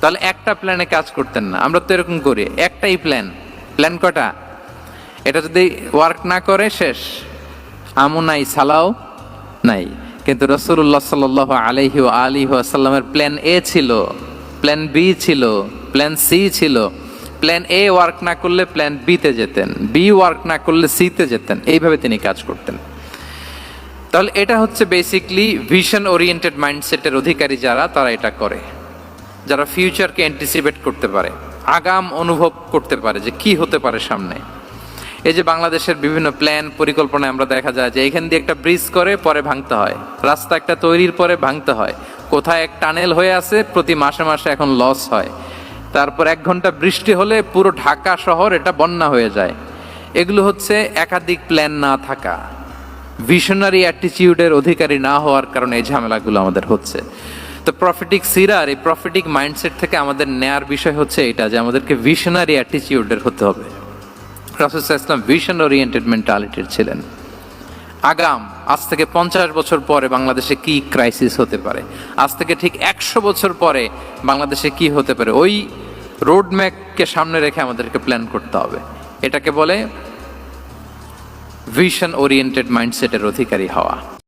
তাহলে একটা প্ল্যানে কাজ করতেন না। আমরা তো এরকম করি, একটাই প্ল্যান কটা, এটা যদি ওয়ার্ক না করে শেষ, আমও নাই সালাও নাই। কিন্তু রাসূলুল্লাহ সাল্লাল্লাহু আলাইহি ওয়া আলিহি ওয়াসাল্লামের প্ল্যান এ ছিল, প্ল্যান বি ছিল, প্ল্যান সি ছিল। প্ল্যান এ ওয়ার্ক না করলে প্ল্যান বিতে যেতেন, বি ওয়ার্ক না করলে সিতে যেতেন, এইভাবে তিনি কাজ করতেন। তাহলে এটা হচ্ছে বেসিকলি ভিশন ওরিয়েন্টেড মাইন্ডসেটের অধিকারী যারা, তারা এটা করে, যারা ফিউচারকে অ্যান্টিসিপেট করতে পারে, আগাম অনুভব করতে পারে যে কি হতে পারে সামনে। এই যে বাংলাদেশের বিভিন্ন প্ল্যান পরিকল্পনায় আমরা দেখা যায় যে এখান দিয়ে একটা ব্রিজ করে পরে ভাঙতে হয়, রাস্তা একটা তৈরির পরে ভাঙতে হয়, কোথায় এক টানেল হয়ে আছে প্রতি মাসে মাসে এখন লস হয়, তারপর 1 ঘন্টা বৃষ্টি হলে পুরো ঢাকা শহর এটা বন্যা হয়ে যায়। এগুলো হচ্ছে একাধিক প্ল্যান না থাকা, ভিশনারি অ্যাটিটিউডের অধিকারী না হওয়ার কারণে এই ঝামেলাগুলো আমাদের হচ্ছে। তো প্রফেটিক সিরার এই প্রফেটিক মাইন্ডসেট থেকে আমাদের নেয়ার বিষয় হচ্ছে এটা, যে আমাদেরকে ভিশনারি অ্যাটিটিউডের হতে হবে। রাসূল সাল্লাল্লাহু আলাইহি ওয়াসাল্লাম ভিশন ওরিয়েন্টেড মেন্টালিটির ছিলেন। আগাম, আজ থেকে 50 বছর পরে বাংলাদেশে কি ক্রাইসিস হতে পারে, আজ থেকে ঠিক 100 বছর পরে বাংলাদেশে কি হতে পারে, ওই রোড ম্যাপকে সামনে রেখে আমাদেরকে প্ল্যান করতে হবে। এটাকে বলে ভিশন ওরিয়েন্টেড মাইন্ডসেটের অধিকারী হওয়া।